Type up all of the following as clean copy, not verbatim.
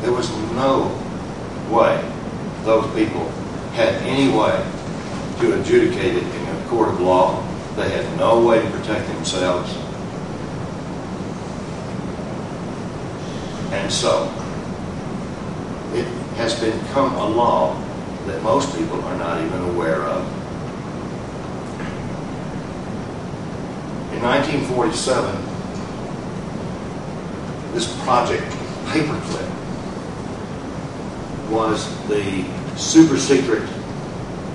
There was no way those people had any way to adjudicate it in a court of law. They had no way to protect themselves. And so, it has become a law that most people are not even aware of. In 1947, this project, Paperclip, was the super secret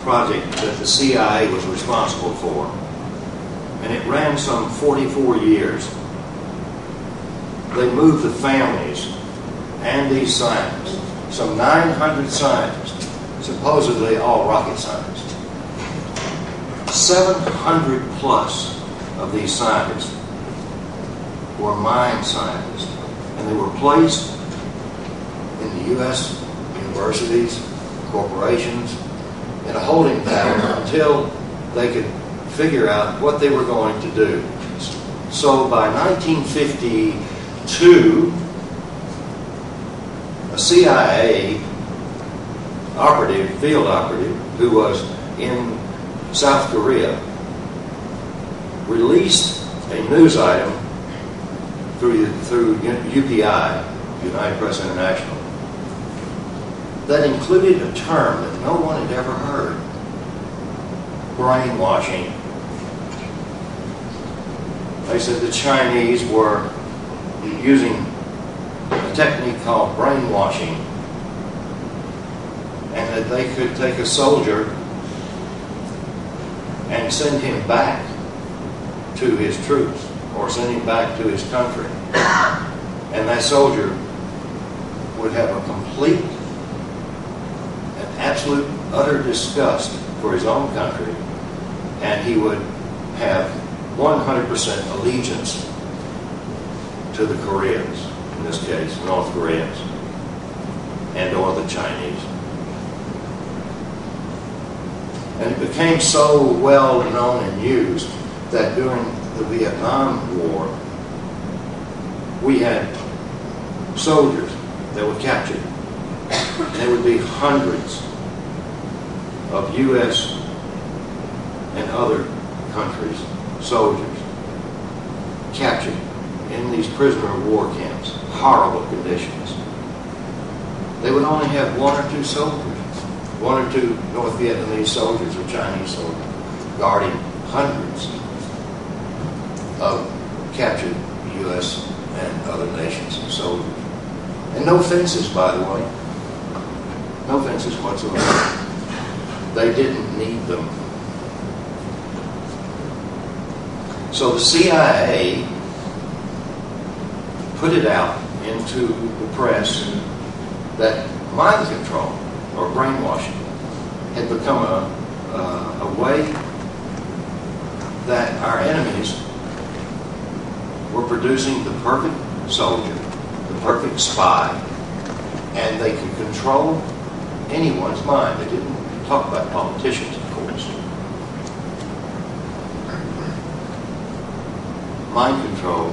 project that the CIA was responsible for. And it ran some 44 years. They moved the families and these scientists, some 900 scientists, supposedly all rocket scientists. 700 plus of these scientists were mind scientists, and they were placed in the U.S. universities, corporations, in a holding pattern until they could figure out what they were going to do. So by 1952, a CIA operative, field operative, who was in South Korea, released a news item through UPI, United Press International, that included a term that no one had ever heard: brainwashing. They said the Chinese were using a technique called brainwashing, and that they could take a soldier and send him back to his troops or send him back to his country. And that soldier would have a complete and absolute utter disgust for his own country, and he would have 100% allegiance to the Koreans, in this case, North Koreans, and or the Chinese. And it became so well known and used that during the Vietnam War, we had soldiers that were captured. There would be hundreds of U.S. and other countries' soldiers captured in these prisoner of war camps, horrible conditions. They would only have one or two soldiers, one or two North Vietnamese soldiers or Chinese soldiers guarding hundreds of captured U.S. and other nations' soldiers. And no fences, by the way. No fences whatsoever. They didn't need them. So the CIA put it out into the press that mind control or brainwashing had become a way that our enemies were producing the perfect soldier, the perfect spy, and they could control anyone's mind. They didn't talk about politicians, of course. Mind control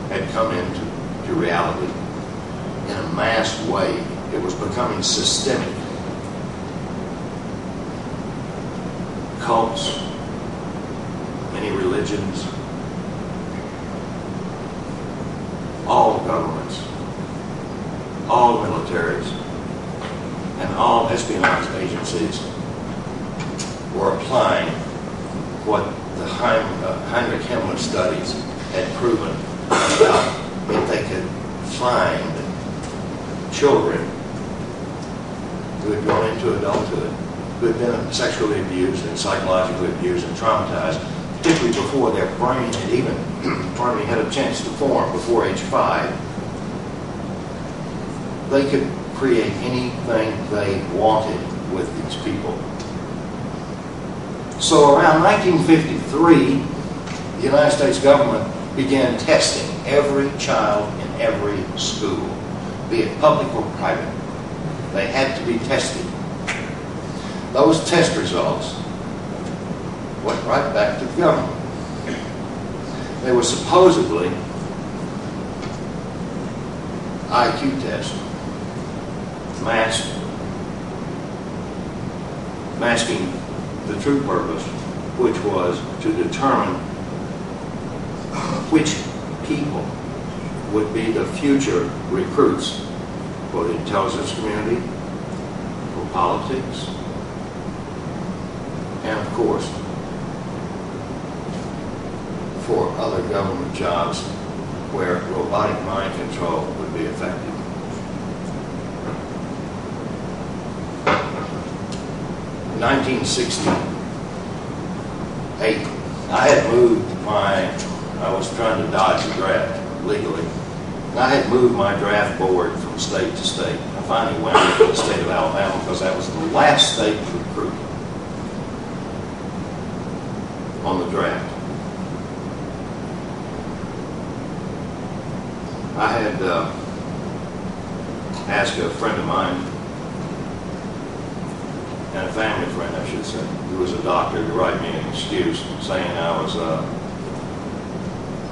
had come into reality in a mass way. It was becoming systemic. Cults, many religions, all governments, all militaries, and all espionage agencies were applying what the Heinrich Himmler studies had proven about if they could find children who had gone into adulthood, who had been sexually abused and psychologically abused and traumatized, particularly before their brain had even had a chance to form, before age 5, they could create anything they wanted with these people. So around 1953, the United States government began testing every child in every school, be it public or private. They had to be tested. Those test results went right back to the government. They were supposedly IQ tests. masking the true purpose, which was to determine which people would be the future recruits for the intelligence community, for politics, and of course, for other government jobs where robotic mind control would be effective. In 1968, I was trying to dodge the draft legally. And I had moved my draft board from state to state. I finally went to the state of Alabama because that was the last state to recruit on the draft. I had asked a friend of mine, and a family friend, I should say, who was a doctor, to write me an excuse saying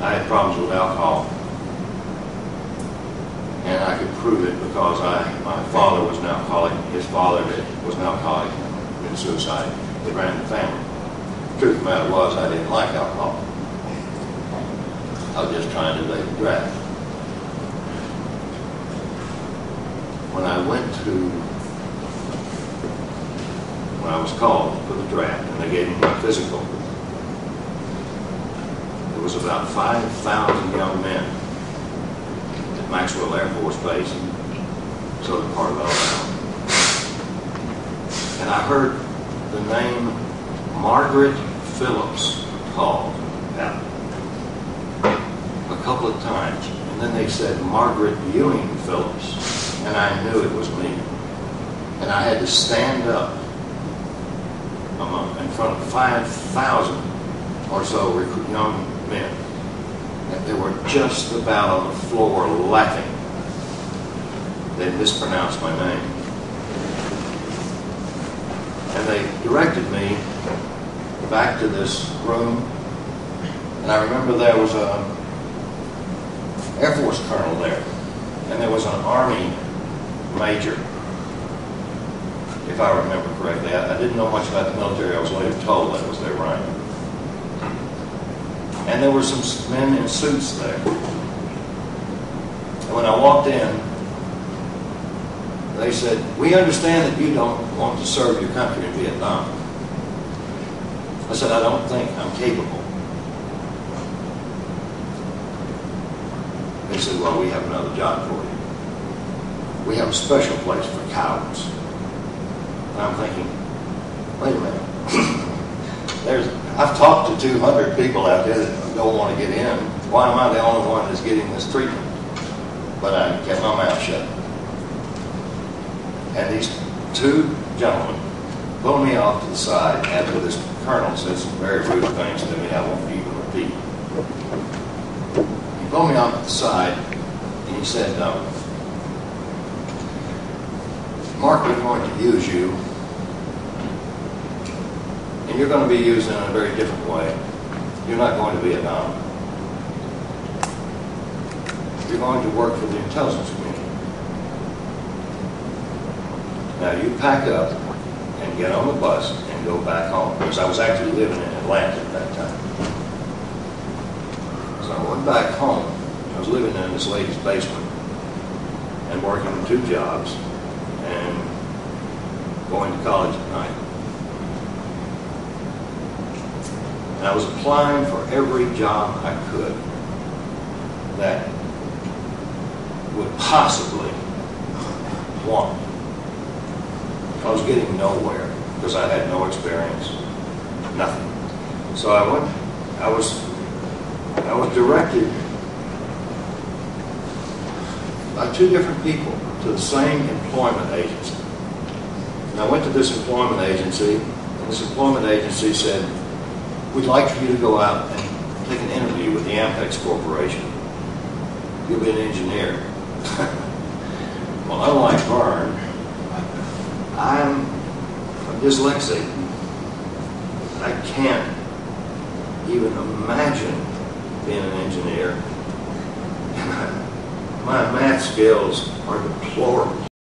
I had problems with alcohol. And I could prove it because my father was an alcoholic. His father was an alcoholic and committed suicide. It ran in the family. The truth of the matter was, I didn't like alcohol. I was just trying to lay the draft. When I was called for the draft and they gave me my physical, there was about 5,000 young men at Maxwell Air Force Base in southern part of Alabama. And I heard the name Margaret Phillips called out a couple of times. And then they said Margaret Ewing Phillips. And I knew it was me. And I had to stand up in front of 5,000 or so young men. And they were just about on the floor laughing. They mispronounced my name. And they directed me back to this room. And I remember there was an Air Force colonel there. And there was an Army major, if I remember correctly. I didn't know much about the military. I was later told that was their rank. And there were some men in suits there. And when I walked in, they said, "We understand that you don't want to serve your country in Vietnam." I said, "I don't think I'm capable." They said, "Well, we have another job for you. We have a special place for cowards." And I'm thinking, wait a minute. I've talked to 200 people out there that don't want to get in. Why am I the only one that's getting this treatment? But I kept my mouth shut. And these two gentlemen pulled me off to the side after this colonel said some very rude things to me I won't even repeat. He pulled me off to the side and he said, "Mark, we're going to use you, and you're going to be used in a very different way. You're not going to Vietnam. You're going to work for the intelligence community. Now you pack up and get on the bus and go back home." Because I was actually living in Atlanta at that time. So I went back home. I was living in this lady's basement and working 2 jobs and going to college at night. And I was applying for every job I could that would possibly want. I was getting nowhere because I had no experience, nothing. So I was directed by 2 different people to the same employment agency. And I went to this employment agency, and this employment agency said, "We'd like for you to go out and take an interview with the Ampex Corporation. You'll be an engineer." Well, unlike Vern, I'm dyslexic. I can't even imagine being an engineer. My math skills are deplorable.